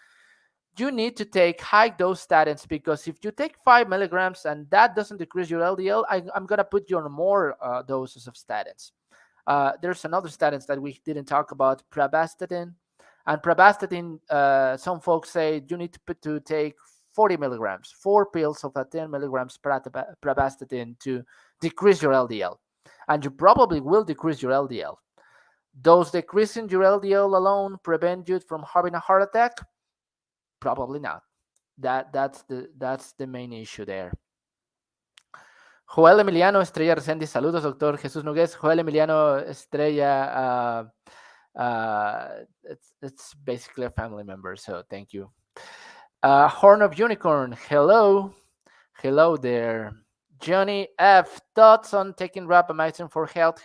you need to take high dose statins, because if you take 5 milligrams and that doesn't decrease your LDL, I'm going to put you on more doses of statins. There's another statins that we didn't talk about, prevestatin. And prevestatin, some folks say you need to take 40 milligrams, 4 pills of 10 milligrams prevestatin to decrease your LDL. And you probably will decrease your LDL. Does decreasing your LDL alone prevent you from having a heart attack? Probably not. That's the main issue there. Joel Emiliano Estrella Resendi, saludos, doctor Jesús Nogués. Joel Emiliano Estrella, it's basically a family member, so thank you. Horn of Unicorn, hello there. Johnny F, thoughts on taking rapamycin for health?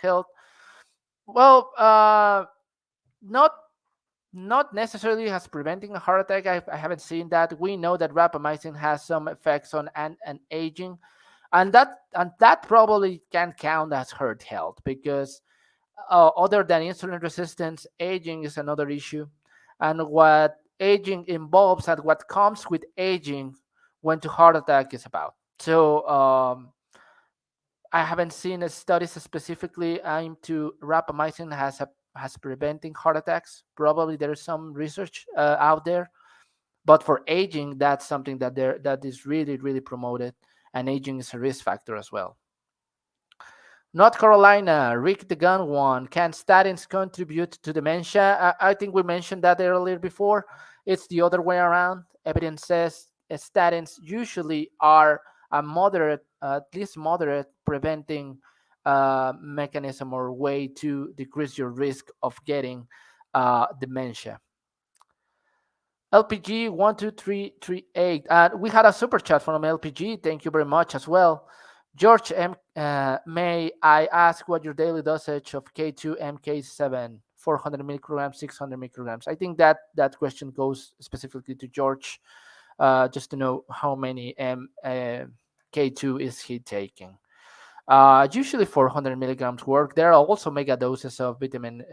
Well, not necessarily as preventing a heart attack. I haven't seen that. We know that rapamycin has some effects on and aging, and that probably can count as heart health, because other than insulin resistance, aging is another issue, and what aging involves and what comes with aging when to heart attack is about. So I haven't seen studies specifically aimed to rapamycin has preventing heart attacks. Probably there's some research out there, but for aging, that's something that is really, really promoted, and aging is a risk factor as well. North Carolina, Rick the Gun one, can statins contribute to dementia? I think we mentioned that earlier before. It's the other way around. Evidence says statins usually are a moderate, at least moderate, preventing mechanism or way to decrease your risk of getting dementia. LPG 12338. We had a super chat from LPG. Thank you very much as well. George M. May I ask what your daily dosage of K2 MK7, 400 micrograms, 600 micrograms? I think that question goes specifically to George, just to know how many K2 is he taking. Usually 400 milligrams work. There are also mega doses of vitamin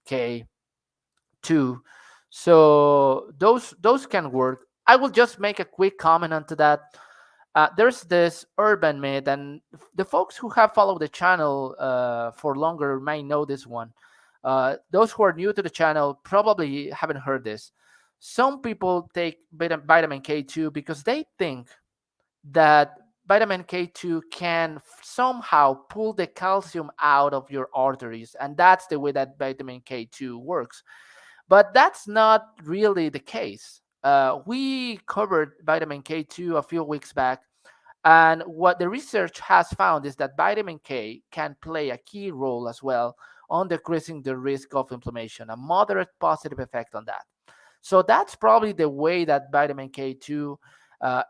K2. So those can work. I will just make a quick comment onto that. There's this urban myth, and the folks who have followed the channel for longer might know this one. Those who are new to the channel probably haven't heard this. Some people take vitamin K2 because they think that vitamin K2 can somehow pull the calcium out of your arteries, and that's the way that vitamin K2 works. But that's not really the case. We covered vitamin K2 a few weeks back, and what the research has found is that vitamin K can play a key role as well on decreasing the risk of inflammation, a moderate positive effect on that. So that's probably the way that vitamin K2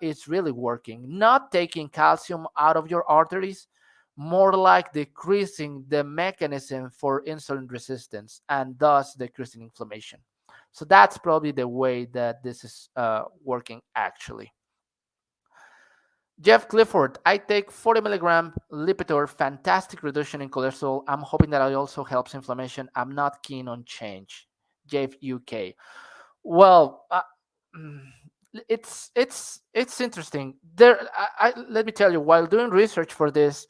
is really working. Not taking calcium out of your arteries, more like decreasing the mechanism for insulin resistance and thus decreasing inflammation. So that's probably the way that this is working actually. Jeff Clifford, I take 40 milligram Lipitor, fantastic reduction in cholesterol. I'm hoping that it also helps inflammation. I'm not keen on change. Jeff UK. Well, mm, it's interesting. Let me tell you, while doing research for this,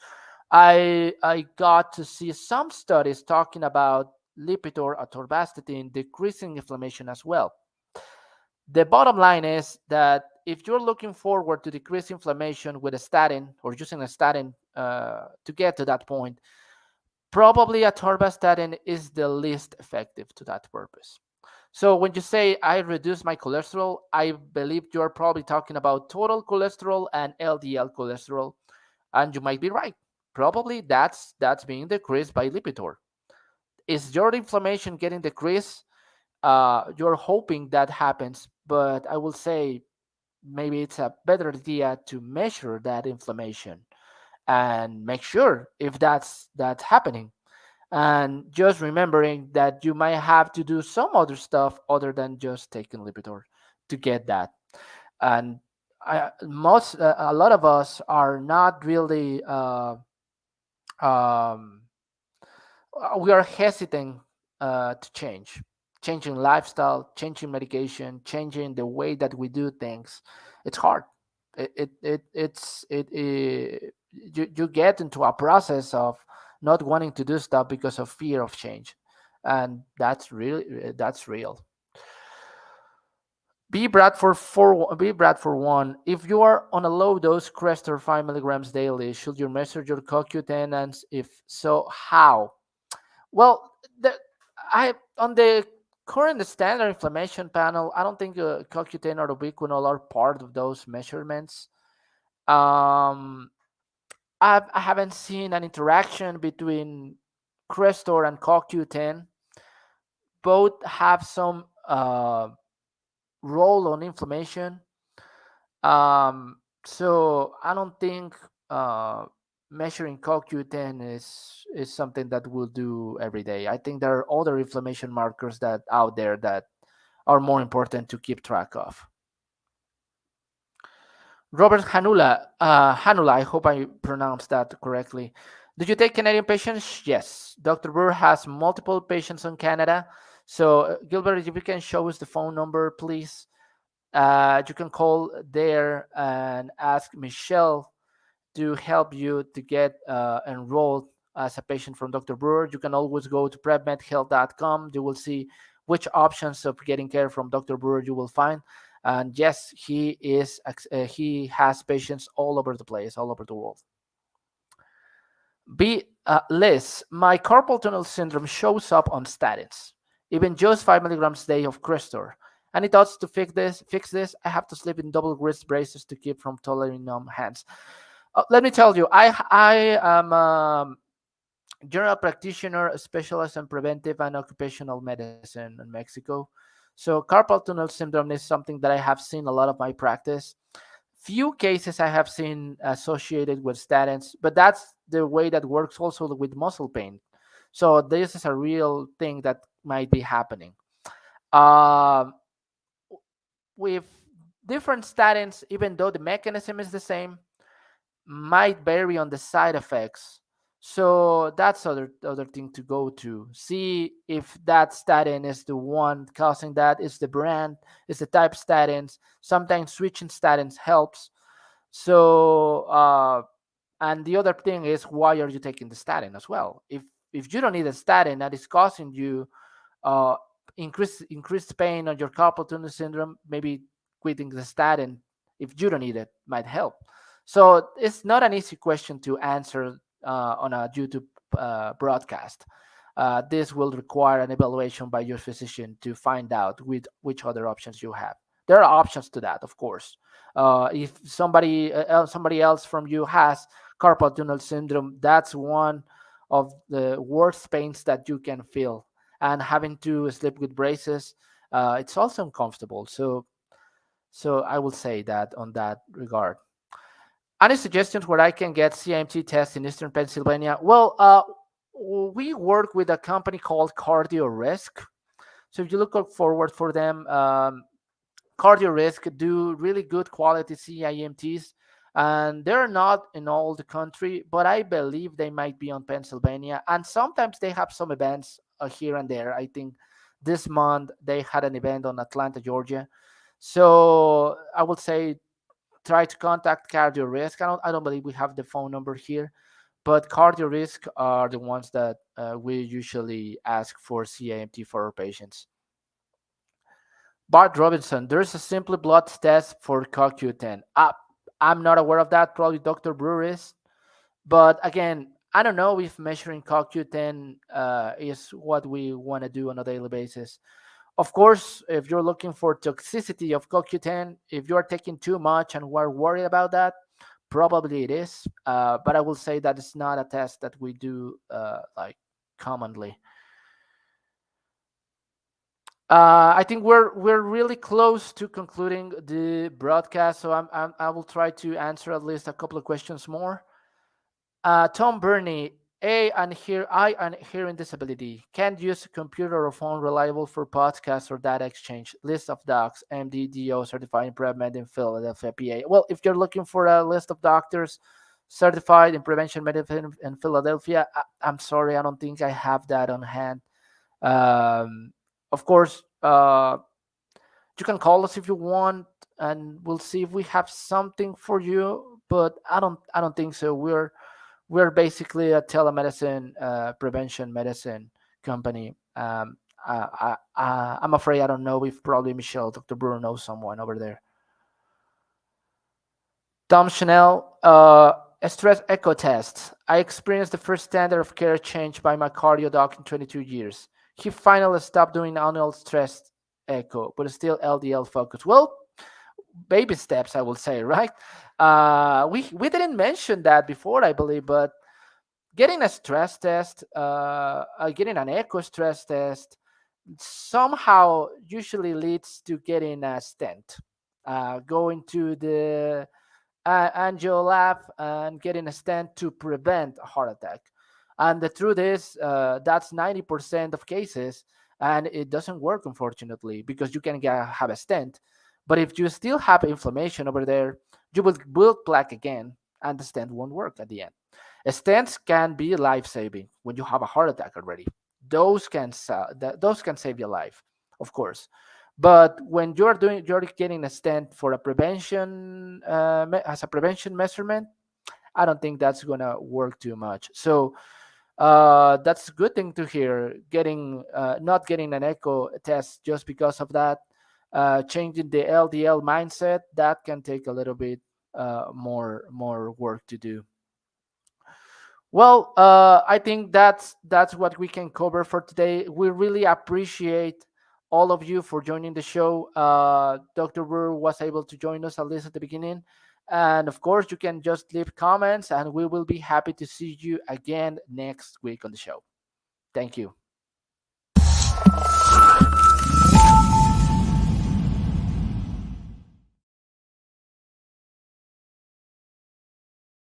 I got to see some studies talking about Lipitor, atorvastatin, decreasing inflammation as well. The bottom line is that if you're looking forward to decrease inflammation with a statin or using a statin to get to that point, probably atorvastatin is the least effective to that purpose. So when you say I reduce my cholesterol, I believe you're probably talking about total cholesterol and LDL cholesterol, and you might be right. Probably that's being decreased by Lipitor. Is your inflammation getting decreased? You're hoping that happens, but I will say maybe it's a better idea to measure that inflammation and make sure if that's happening, and just remembering that you might have to do some other stuff other than just taking Lipitor to get that. And a lot of us are not really um, we are hesitant to changing lifestyle, changing medication, changing the way that we do things. It's hard. You get into a process of not wanting to do stuff because of fear of change, and that's real. B Bradford 1. If you are on a low dose Crestor 5 milligrams daily, should you measure your CoQ10, and if so, how? Well, I on the current standard inflammation panel, I don't think CoQ10 or ubiquinol are part of those measurements. Um, I haven't seen an interaction between Crestor and CoQ10. Both have some role on inflammation. So I don't think measuring CoQ10 is something that we'll do every day. I think there are other inflammation markers that out there that are more important to keep track of. Robert Hanula, I hope I pronounced that correctly. Did you take Canadian patients? Yes. Dr. Brewer has multiple patients in Canada. So, Gilbert, if you can show us the phone number, please. You can call there and ask Michelle to help you to get enrolled as a patient from Dr. Brewer. You can always go to prevmedhealth.com. You will see which options of getting care from Dr. Brewer you will find. And yes, he has patients all over the place, all over the world. Liz, my carpal tunnel syndrome shows up on statins, even just 5 milligrams a day of Crestor. Any thoughts to fix this? I have to sleep in double wrist braces to keep from tolerating numb hands. Let me tell you, I am a general practitioner, a specialist in preventive and occupational medicine in Mexico. So carpal tunnel syndrome is something that I have seen a lot of my practice. Few cases I have seen associated with statins, but that's the way that works also with muscle pain. So this is a real thing that might be happening. Um, with different statins, even though the mechanism is the same, might vary on the side effects. So that's other thing to go to. See if that statin is the one causing that, is the brand, is the type of statins. Sometimes switching statins helps. So and the other thing is, why are you taking the statin as well? If you don't need a statin that is causing you uh, increased pain on your carpal tunnel syndrome, maybe quitting the statin if you don't need it might help. So it's not an easy question to answer on a YouTube broadcast. This will require an evaluation by your physician to find out which other options you have. There are options to that, of course. If somebody else from you has carpal tunnel syndrome, that's one of the worst pains that you can feel. And having to sleep with braces, it's also uncomfortable. So I will say that on that regard. Any suggestions where I can get CIMT tests in Eastern Pennsylvania? Well, we work with a company called Cardio Risk. So if you look forward for them, Cardio Risk do really good quality CIMTs, and they're not in all the country, but I believe they might be on Pennsylvania. And sometimes they have some events here and there. I think this month they had an event on Atlanta, Georgia. So I would say try to contact Cardio Risk. I don't believe we have the phone number here, but Cardio Risk are the ones that we usually ask for CIMT for our patients. Bart Robinson, there's a simple blood test for CoQ10. I'm not aware of that. Probably Dr. Brewer is. But again, I don't know if measuring CoQ10 is what we want to do on a daily basis. Of course, if you're looking for toxicity of CoQ10, if you're taking too much and we're worried about that, probably it is. But I will say that it's not a test that we do like commonly. I think we're really close to concluding the broadcast, so I will try to answer at least a couple of questions more. Tom Burney, I and hearing disability. Can't use a computer or phone reliable for podcasts or data exchange. List of docs, MDDO certified in PrevMed in Philadelphia, PA. Well, if you're looking for a list of doctors certified in prevention medicine in Philadelphia, I'm sorry, I don't think I have that on hand. Of course, you can call us if you want, and we'll see if we have something for you. But I don't think so. We're basically a telemedicine, prevention medicine company. I'm afraid I don't know if probably Michelle, Dr. Brewer knows someone over there. Tom Chanel, a stress echo test. I experienced the first standard of care change by my cardio doc in 22 years. He finally stopped doing annual stress echo, but still LDL focus. Well, baby steps, I will say, right? We didn't mention that before, I believe, but getting a stress test, getting an echo stress test, somehow usually leads to getting a stent, going to the angio lab and getting a stent to prevent a heart attack. And the truth is, that's 90% of cases, and it doesn't work, unfortunately, because you can have a stent. But if you still have inflammation over there, you will build plaque again, and the stent won't work at the end. Stents can be life-saving when you have a heart attack already. Those can save your life, of course. But when you're getting a stent for a prevention as a prevention measurement, I don't think that's gonna work too much. So that's a good thing to hear. Not getting an echo test just because of that, changing the LDL mindset, that can take a little bit more work to do. Well, I think that's what we can cover for today. We really appreciate all of you for joining the show. Dr. Brewer was able to join us at least at the beginning. And of course, you can just leave comments, and we will be happy to see you again next week on the show. Thank you.